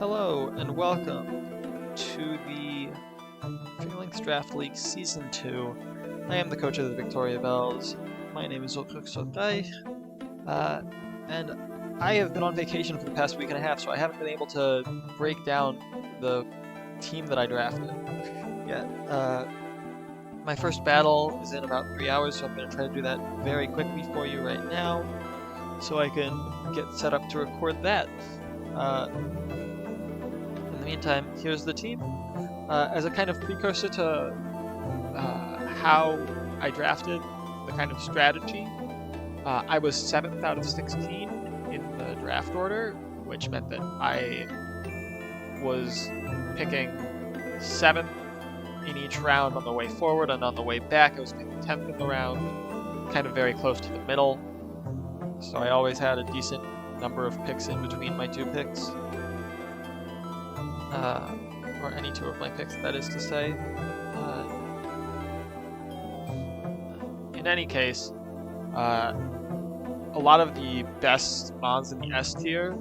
Hello and welcome to the Falinks Draft League Season 2. I am the coach of the Victoria Bells. My name is Orucs-Oraihc, and I have been on vacation for the past week and a half, so I haven't been able to break down the team that I drafted yet. My first battle is in about 3 hours, so I'm going to try to do that very quickly for you right now, so I can get set up to record that. In the meantime, here's the team. As a kind of precursor to how I drafted, the kind of strategy, I was 7th out of 16 in the draft order, which meant that I was picking 7th in each round on the way forward, and on the way back I was picking 10th in the round, kind of very close to the middle. So I always had a decent number of picks in between my two picks. Or any two of my picks, that is to say. In any case, a lot of the best mons in the S tier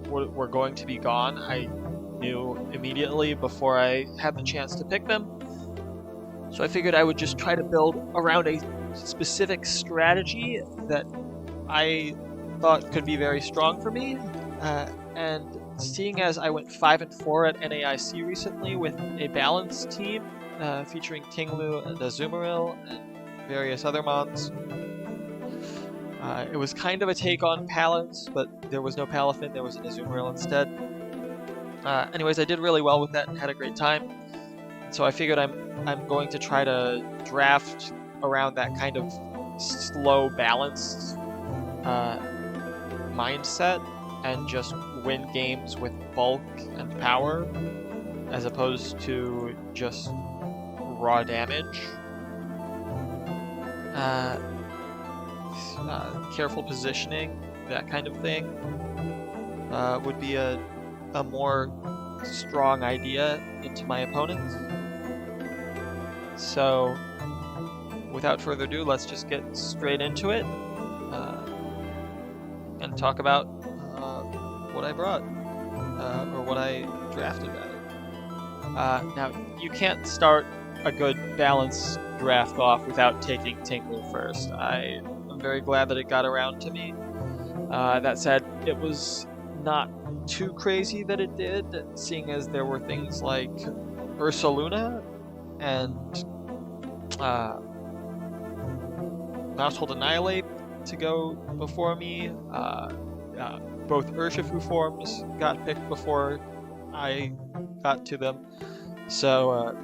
were going to be gone. I knew immediately before I had the chance to pick them. So I figured I would just try to build around a specific strategy that I thought could be very strong for me. And seeing as I went 5-4 at NAIC recently with a balanced team featuring Tinglu and Azumarill and various other mons, it was kind of a take on Palance, but there was no Palafin, there was an Azumarill instead. Anyways, I did really well with that and had a great time. So I figured I'm going to try to draft around that kind of slow, balanced mindset and just win games with bulk and power as opposed to just raw damage. Careful positioning, that kind of thing, would be a more strong idea into my opponents. So without further ado, let's just get straight into it and talk about what I brought, or what I drafted rather. Now, you can't start a good balanced draft off without taking Tinglu first. I am very glad that it got around to me. That said, it was not too crazy that it did, seeing as there were things like Ursaluna and Mousehold Annihilate to go before me. Both Urshifu forms got picked before I got to them. So,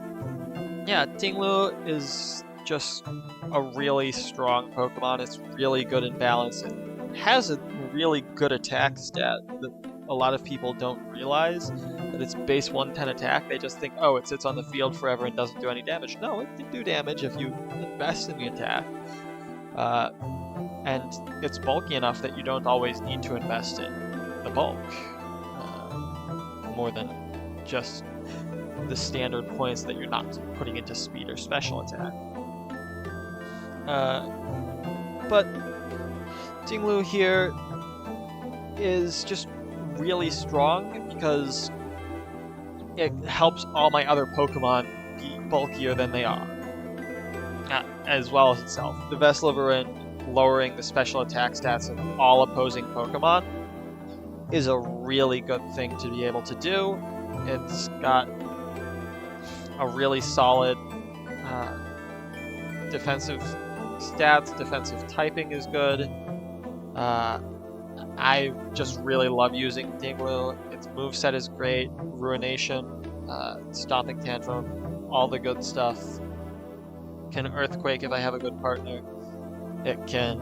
yeah, Tinglu is just a really strong Pokemon. It's really good in balance. It has a really good attack stat that a lot of people don't realize, that it's base 110 attack. They just think, oh, it sits on the field forever and doesn't do any damage. No, it can do damage if you invest in the attack. And it's bulky enough that you don't always need to invest in the bulk, more than just the standard points that you're not putting into speed or special attack. But Tinglu here is just really strong because it helps all my other Pokemon be bulkier than they are, as well as itself. The Vesleverin lowering the special attack stats of all opposing Pokemon is a really good thing to be able to do. It's got a really solid defensive stats, defensive typing is good. I just really love using Tinglu. Its moveset is great, Ruination, Stomping Tantrum, all the good stuff. Can Earthquake if I have a good partner. It can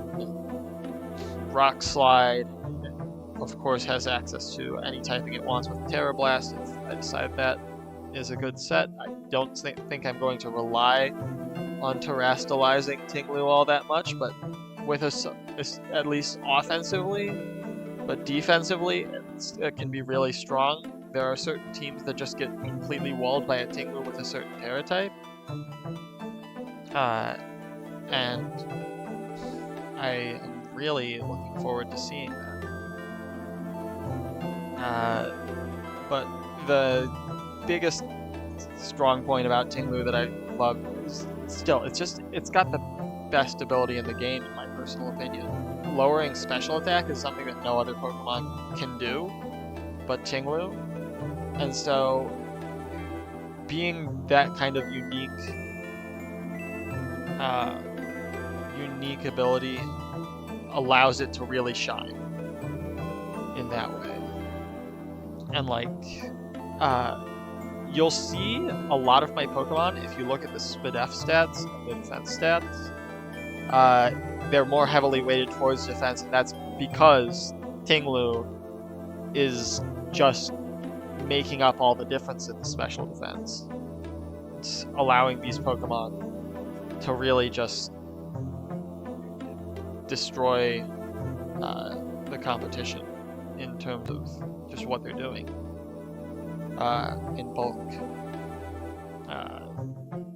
Rock Slide. It, of course, has access to any typing it wants with Terra Blast if I decide that is a good set. I don't think I'm going to rely on terastallizing Tinglu all that much, but with at least offensively, but defensively, it can be really strong. There are certain teams that just get completely walled by a Tinglu with a certain Terra type. And I am really looking forward to seeing that. But the biggest strong point about Tinglu that I love is still, it's got the best ability in the game, in my personal opinion. Lowering special attack is something that no other Pokemon can do, but Tinglu. And so, being that kind of unique ability allows it to really shine in that way. And like, you'll see a lot of my Pokemon, if you look at the SPDF stats, the defense stats, they're more heavily weighted towards defense, and that's because Tinglu is just making up all the difference in the special defense. It's allowing these Pokemon to really just destroy the competition in terms of just what they're doing in bulk.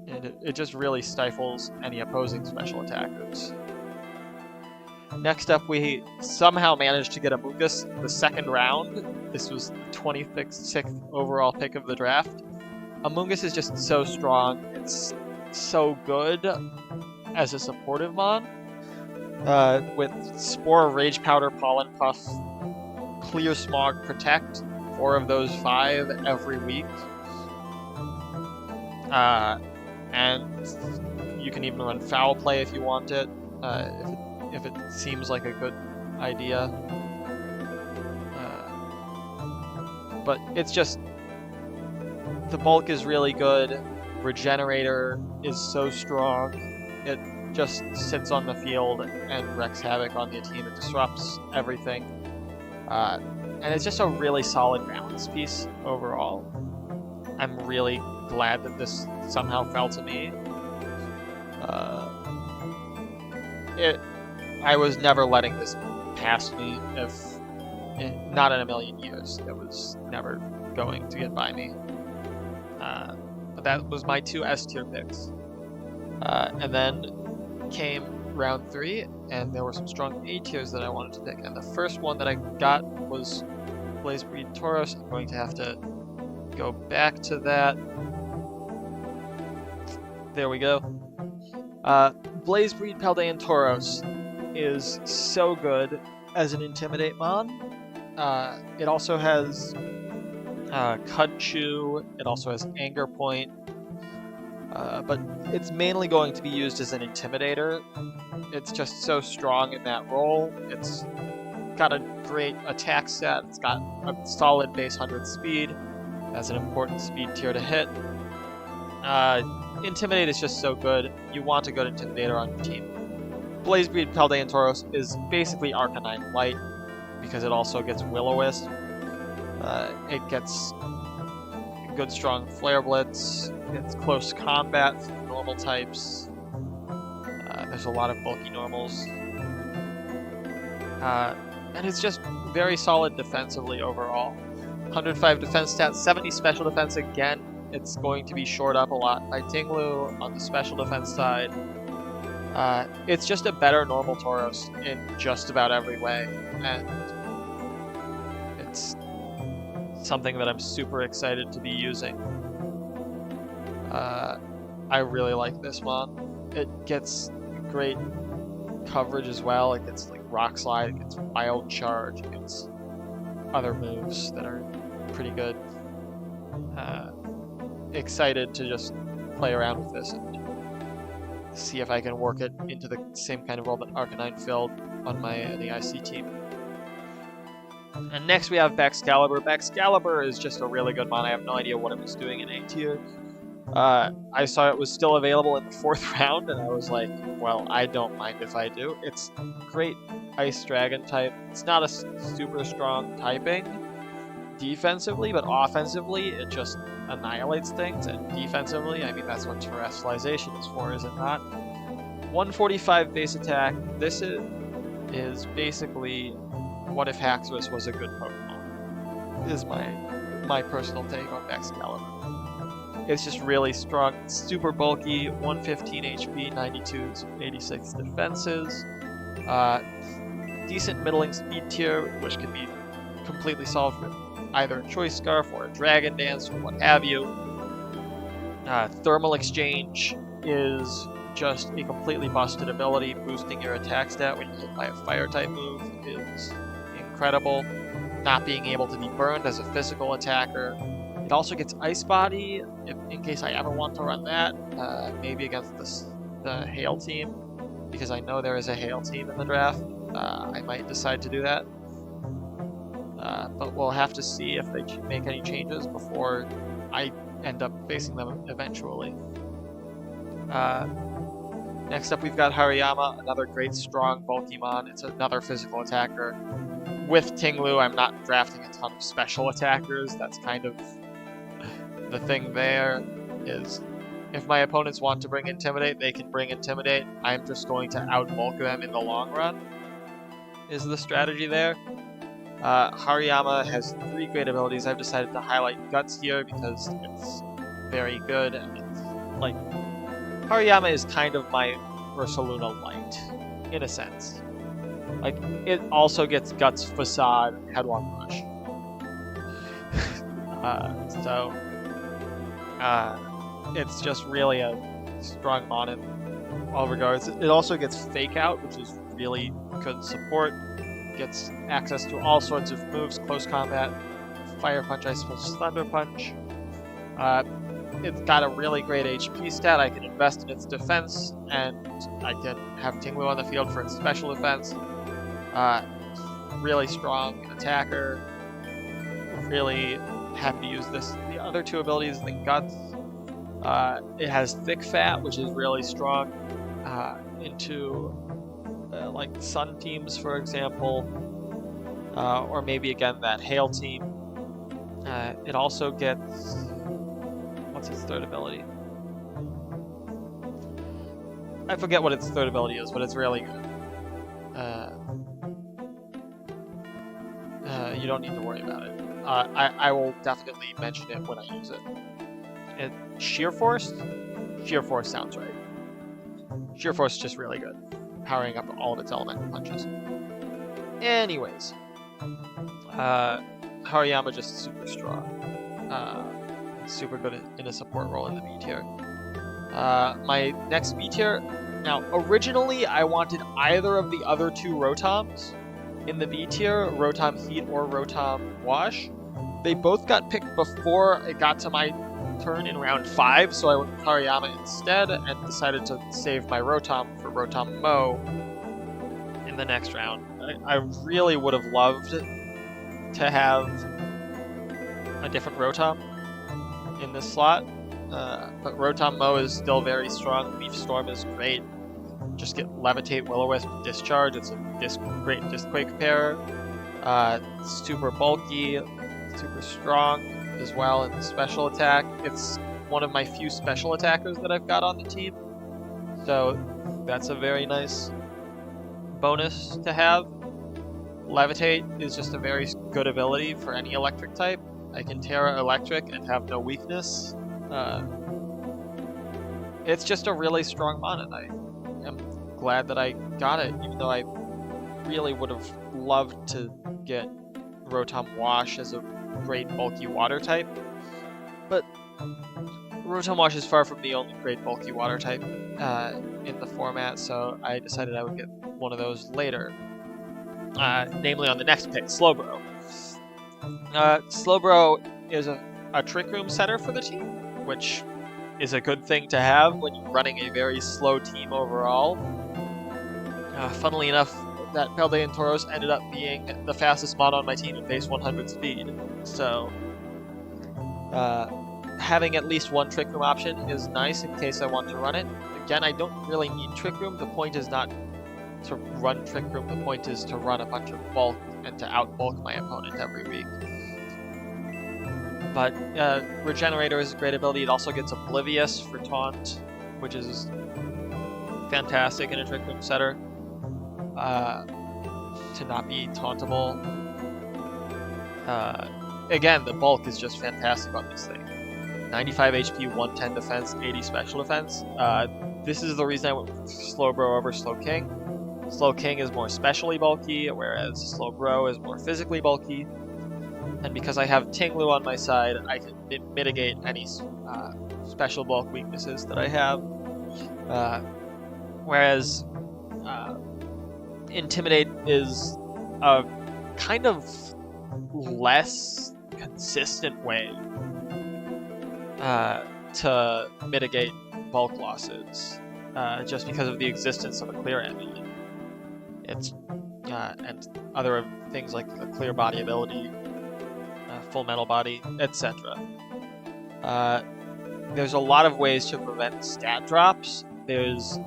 And it just really stifles any opposing special attackers. Next up, we somehow managed to get Amoonguss the second round. This was the 26th overall pick of the draft. Amoonguss is just so strong. It's so good as a supportive mon. With Spore, Rage Powder, Pollen Puff, Clear Smog, Protect, 4 of those 5 every week. And you can even run Foul Play if you want it, if it seems like a good idea. But it's just, the bulk is really good. Regenerator is so strong. It just sits on the field and wreaks havoc on the team. It disrupts everything. And it's just a really solid balance piece overall. I'm really glad that this somehow fell to me. I was never letting this pass me, not in a million years. It was never going to get by me. But that was my 2 S tier picks. And then came round 3, and there were some strong A tiers that I wanted to pick. And the first one that I got was Blazebreed Tauros. I'm going to have to go back to that. There we go. Blazebreed Paldean Tauros is so good as an Intimidate mon. It also has Cud-Chew, it also has Anger Point, but it's mainly going to be used as an Intimidator. It's just so strong in that role. It's got a great attack stat, it's got a solid base 100 speed, that's an important speed tier to hit. Intimidate is just so good. You want a good Intimidator on your team. Blazebreed Paldean Tauros is basically Arcanine Light, because it also gets Will-O-Wisp. It gets good strong Flare Blitz, it gets close combat for normal types. There's a lot of bulky normals. And it's just very solid defensively overall. 105 defense stats, 70 special defense again. It's going to be shored up a lot by Tinglu on the special defense side. It's just a better normal Tauros in just about every way, and it's something that I'm super excited to be using. I really like this mon. It gets great coverage as well. It gets like Rock Slide, it gets Wild Charge, it gets other moves that are pretty good. Excited to just play around with this and see if I can work it into the same kind of role that Arcanine filled on my NEIC team. And next we have Baxcalibur. Baxcalibur is just a really good mon. I have no idea what it was doing in A tier. I saw it was still available in the 4th round, and I was like, well, I don't mind if I do. It's great Ice Dragon type. It's not a super strong typing defensively, but offensively it just annihilates things, and defensively, I mean, that's what Terrestrialization is for, is it not? 145 base attack. This is basically what if Haxorus was a good Pokemon, is my personal take on Baxcalibur. It's just really strong, super bulky, 115 HP, 92 86 defenses, decent middling speed tier, which can be completely solved with either a Choice Scarf or a Dragon Dance or what have you. Thermal Exchange is just a completely busted ability. Boosting your attack stat when you hit by a fire type move is incredible. Not being able to be burned as a physical attacker. It also gets Ice Body, in case I ever want to run that, maybe against the Hail team, because I know there is a Hail team in the draft. I might decide to do that. But we'll have to see if they make any changes before I end up facing them eventually. Next up, we've got Hariyama, another great, strong, bulky mon. It's another physical attacker. With Tinglu, I'm not drafting a ton of special attackers. That's kind of the thing there, is if my opponents want to bring Intimidate, they can bring Intimidate. I'm just going to outbulk them in the long run, is the strategy there. Hariyama has 3 great abilities. I've decided to highlight Guts here because it's very good. And it's like, Hariyama is kind of my Ursaluna Light, in a sense. Like, it also gets Guts, Facade, Headlong Rush. It's just really a strong mon in all regards. It also gets Fake Out, which is really good support. Gets access to all sorts of moves, close combat, Fire Punch, Ice Punch, Thunder Punch. It's got a really great HP stat. I can invest in its defense, and I can have Tinglu on the field for its special defense. Really strong attacker. Really happy to use this. The other 2 abilities, the Guts. It has Thick Fat, which is really strong into like Sun teams, for example, or maybe again that Hail team. It also gets, what's its 3rd ability? I forget what its 3rd ability is, but it's really good. You don't need to worry about it. I will definitely mention it when I use it. Sheer Force? Sheer Force sounds right. Sheer Force is just really good, powering up all of its elemental punches. Anyways, Hariyama just super strong. Super good in a support role in the B tier. My next B tier, now originally I wanted either of the other 2 Rotoms in the B tier, Rotom Heat or Rotom Wash. They both got picked before it got to my turn in round 5, so I went with Hariyama instead and decided to save my Rotom for Rotom Mo in the next round. I really would have loved to have a different Rotom in this slot, but Rotom Mo is still very strong. Leaf Storm is great. Just get Levitate, Will-O-Wisp, Discharge. It's a great Disquake pair. Super bulky, super strong as well in special attack. It's one of my few special attackers that I've got on the team, so that's a very nice bonus to have. Levitate is just a very good ability for any electric type. I can Terra Electric and have no weakness. It's just a really strong mon, and I am glad that I got it, even though I really would have loved to get Rotom Wash as a great bulky water type. But Rotom Wash is far from the only great bulky water type in the format, so I decided I would get one of those later. Namely on the next pick, Slowbro. Slowbro is a Trick Room setter for the team, which is a good thing to have when you're running a very slow team overall. Funnily enough, that Paldean Tauros ended up being the fastest mon on my team at base 100 speed, so having at least one Trick Room option is nice in case I want to run it. Again, I don't really need Trick Room. The point is not to run Trick Room, the point is to run a bunch of bulk and to outbulk my opponent every week. But Regenerator is a great ability. It also gets Oblivious for Taunt, which is fantastic in a Trick Room setter. To not be tauntable. Again, the bulk is just fantastic on this thing. 95 HP, 110 defense, 80 special defense. This is the reason I went with Slowbro over Slowking. Slowking is more specially bulky, whereas Slowbro is more physically bulky. And because I have Tinglu on my side, I can mitigate any special bulk weaknesses that I have. Whereas Intimidate is a kind of less consistent way to mitigate bulk losses, just because of the existence of a clear amulet. It's and other things like a clear body ability, full metal body, etc. There's a lot of ways to prevent stat drops. There's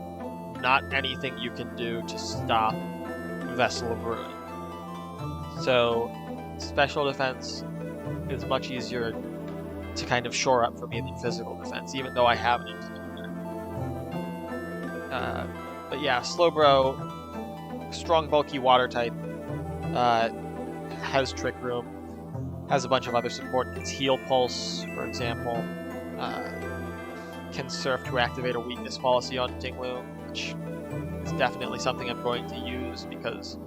not anything you can do to stop Vessel of Ruin. So special defense is much easier to kind of shore up for me than physical defense, even though I have an Intimidator. But yeah, Slowbro, strong bulky water type, has Trick Room, has a bunch of other support. It's Heal Pulse, for example. Can Surf to activate a weakness policy on Tinglu, which is definitely something I'm going to use, because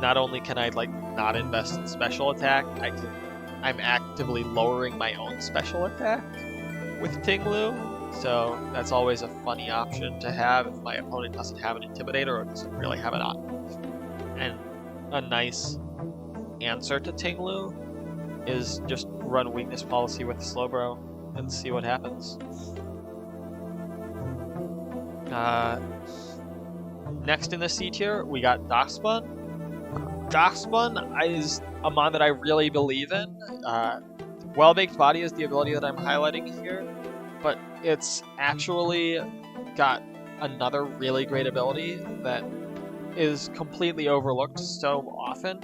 not only can I not invest in special attack, I'm actively lowering my own special attack with Tinglu, so that's always a funny option to have if my opponent doesn't have an Intimidator or doesn't really have an option. And a nice answer to Tinglu is just run weakness policy with Slowbro and see what happens. Next in the C tier, we got Darkspun. Darkspun is a mon that I really believe in. Well-Baked Body is the ability that I'm highlighting here, but it's actually got another really great ability that is completely overlooked so often.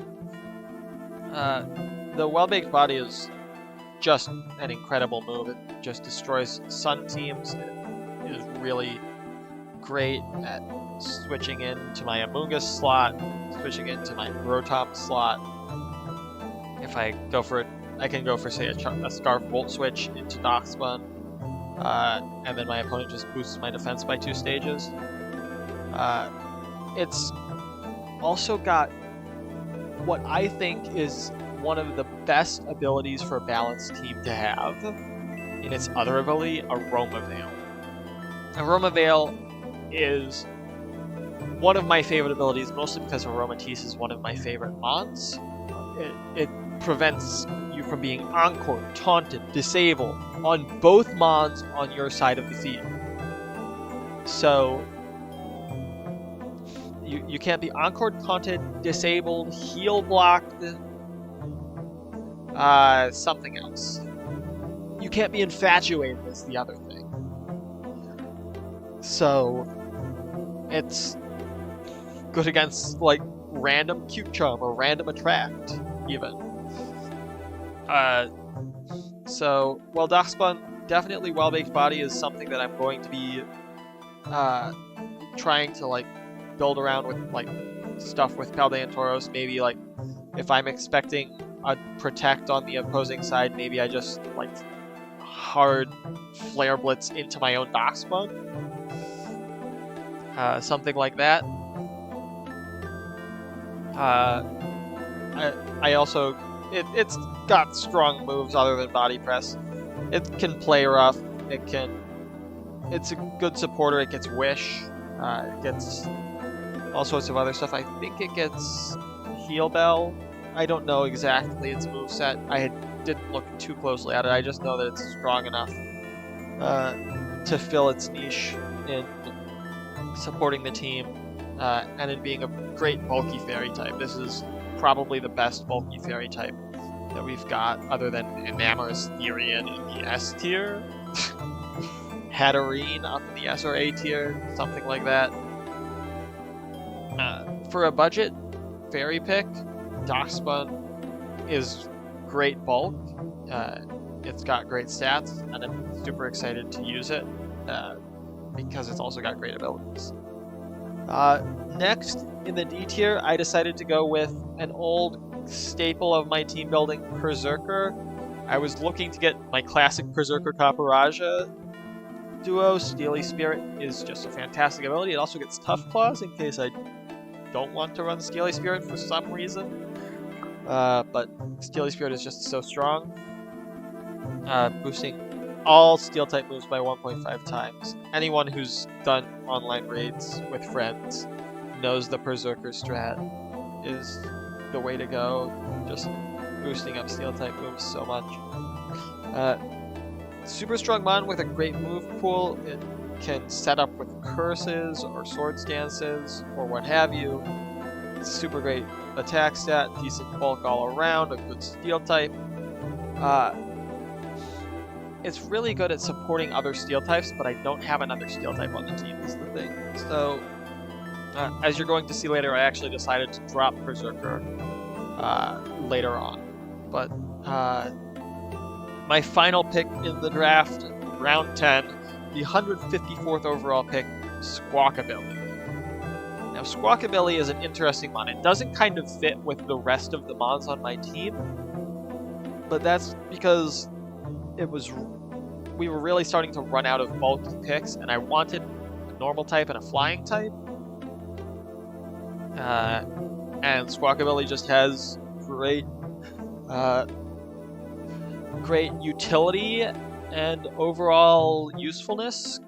The Well-Baked Body is just an incredible move. It just destroys Sun teams. It is really great at switching into my Amoonguss slot, switching into my Rotom slot. If I go for it, I can go for, say, a Scarf Volt switch into Darkspun, and then my opponent just boosts my defense by 2 stages. It's also got what I think is one of the best abilities for a balanced team to have in its other ability, Aroma Veil. Aroma Veil is one of my favorite abilities, mostly because Aromatisse is one of my favorite mons. It prevents you from being encored, taunted, disabled on both mons on your side of the field. So you can't be encored, taunted, disabled, heal blocked, something else. You can't be infatuated is the other thing. So it's good against random Cute Charm or random Attract even. So Darkspun, definitely Well-Baked Body is something that I'm going to be trying to build around with stuff with Paldean Tauros. Maybe if I'm expecting a Protect on the opposing side, maybe I just hard Flare Blitz into my own Darkspun. Something like that. I also it's got strong moves other than Body Press. It can play rough. It's a good supporter. It gets Wish. It gets all sorts of other stuff. I think it gets Heal Bell. I don't know exactly its moveset. I didn't look too closely at it. I just know that it's strong enough to fill its niche in supporting the team, and in being a great bulky fairy type. This is probably the best bulky fairy type that we've got, other than Enamorous Therian in the S tier, Hatterene up in the S or A tier, something like that. For a budget fairy pick, Darkspun is great bulk. It's got great stats, and I'm super excited to use it because it's also got great abilities. Next, in the D tier, I decided to go with an old staple of my team building, Berserker. I was looking to get my classic Berserker Kaparaja duo. Steely Spirit is just a fantastic ability. It also gets Tough Claws in case I don't want to run Steely Spirit for some reason. but Steely Spirit is just so strong, boosting all Steel-type moves by 1.5 times. Anyone who's done online raids with friends knows the Berserker strat is the way to go, just boosting up Steel-type moves so much. Super strong mon with a great move pool. It can set up with curses or sword stances or what have you. Super great attack stat, decent bulk all around, a good steel type. It's really good at supporting other steel types, but I don't have another steel type on the team is the thing. So, as you're going to see later, I actually decided to drop Berserker later on. But my final pick in the draft, round 10, the 154th overall pick, Squawkabilly. Now, Squawkabilly is an interesting mon. It doesn't kind of fit with the rest of the mons on my team, but that's because we were really starting to run out of bulky picks, and I wanted a normal type and a flying type. And Squawkabilly just has great utility and overall usefulness.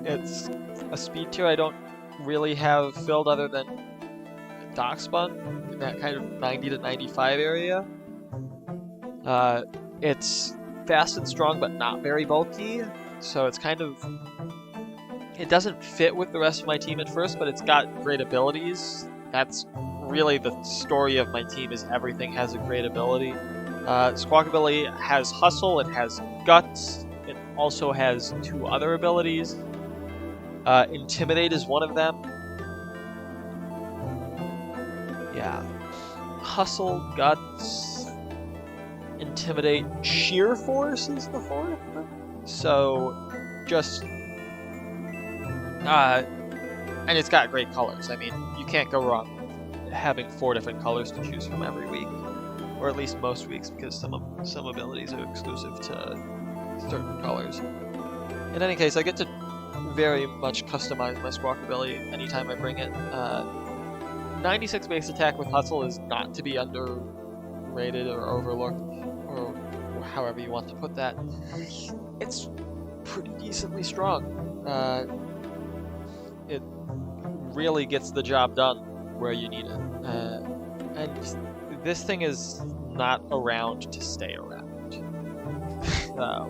It's a speed tier I don't really have filled other than Darkspun in that kind of 90 to 95 area. It's fast and strong, but not very bulky, so it's kind of... It doesn't fit with the rest of my team at first, but it's got great abilities. That's really the story of my team, is everything has a great ability. Squawkabilly has Hustle, it has Guts, it also has 2 other abilities. Intimidate is one of them. Yeah. Hustle, Guts, Intimidate, Sheer Force is the 4th. So, just... and it's got great colors. I mean, you can't go wrong having 4 different colors to choose from every week. Or at least most weeks, because some abilities are exclusive to certain colors. In any case, I get to very much customize my Squawkabilly anytime I bring it. 96 base attack with Hustle is not to be underrated or overlooked, or however you want to put that. It's pretty decently strong. It really gets the job done where you need it. And this thing is not around to stay around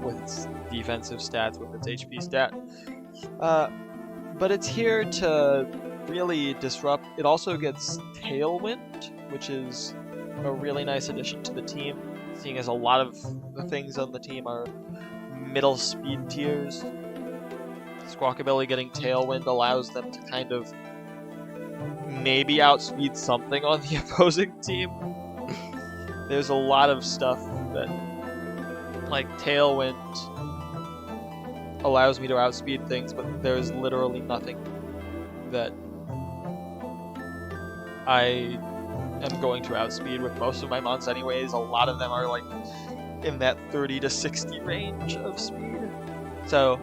with its defensive stats, with its HP stat. But it's here to really disrupt. It also gets Tailwind, which is a really nice addition to the team, seeing as a lot of the things on the team are middle speed tiers. Squawkabilly getting Tailwind allows them to kind of maybe outspeed something on the opposing team. There's a lot of stuff that, like Tailwind, allows me to outspeed things, but there's literally nothing that I am going to outspeed with most of my mons anyways. A lot of them are like in that 30 to 60 range of speed. So,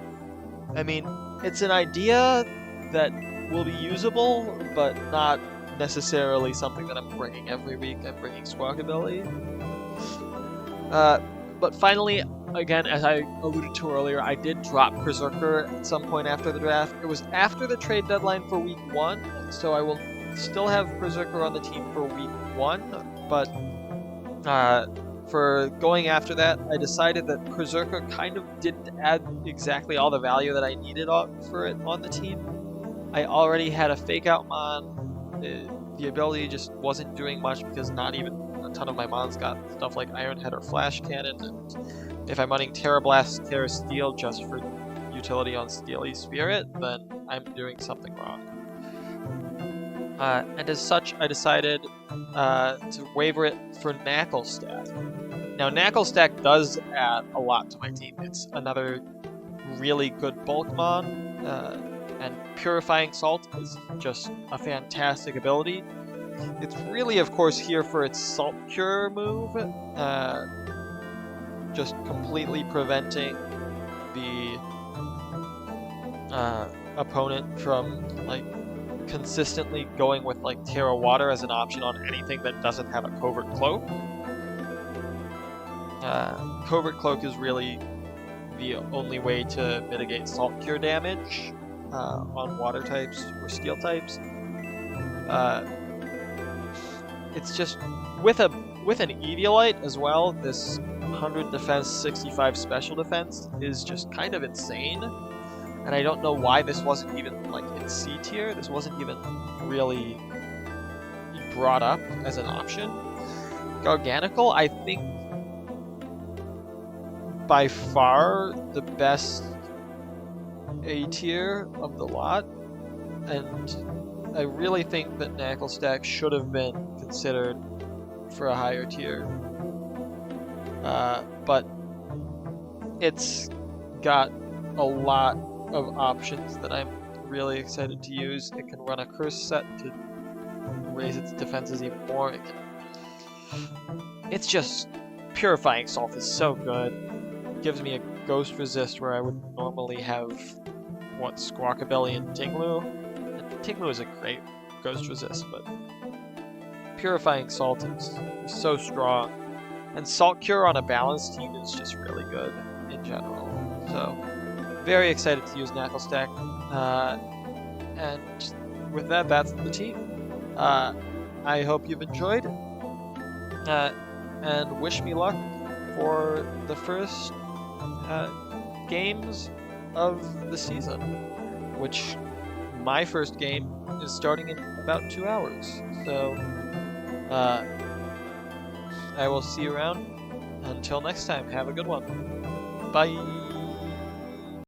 I mean, it's an idea that will be usable, but not necessarily something that I'm bringing every week. I'm bringing Squawkabilly. But finally, again, as I alluded to earlier, I did drop Berserker at some point after the draft. It was after the trade deadline for week 1, so I will still have Berserker on the team for week 1, but for going after that, I decided that Berserker kind of didn't add exactly all the value that I needed for it on the team. I already had a Fake Out mon. The ability just wasn't doing much because not even a ton of my mons got stuff like Iron Head or Flash Cannon, and if I'm running Terra Blast, Terra Steel just for utility on Steely Spirit, then I'm doing something wrong. And as such, I decided to waiver it for Knackle Stack. Now, Knackle Stack does add a lot to my team. It's another really good bulk mon, and Purifying Salt is just a fantastic ability. It's really, of course, here for its Salt Cure move, just completely preventing the opponent from, like, consistently going with like Terra Water as an option on anything that doesn't have a Covert Cloak. Covert Cloak is really the only way to mitigate Salt Cure damage on water types or steel types. It's just with an Eviolite as well. This 100 defense, 65 special defense is just kind of insane, and I don't know why this wasn't even like in C tier. This wasn't even really brought up as an option. Garganical, I think, by far the best A tier of the lot, and I really think that Knucklestack should have been considered for a higher tier. But it's got a lot of options that I'm really excited to use. It can run a curse set to raise its defenses even more. It's just, Purifying Salt is so good. It gives me a ghost resist where I would normally have, what, Squawkabilly and Tinglu? And Tinglu is a great ghost resist, but Purifying Salt is so strong. And Salt Cure on a balanced team is just really good in general. So, very excited to use Knucklestack. And with that, that's the team. I hope you've enjoyed. And wish me luck for the first games of the season, which my first game is starting in about 2 hours. So, I will see you around. Until next time, have a good one. Bye!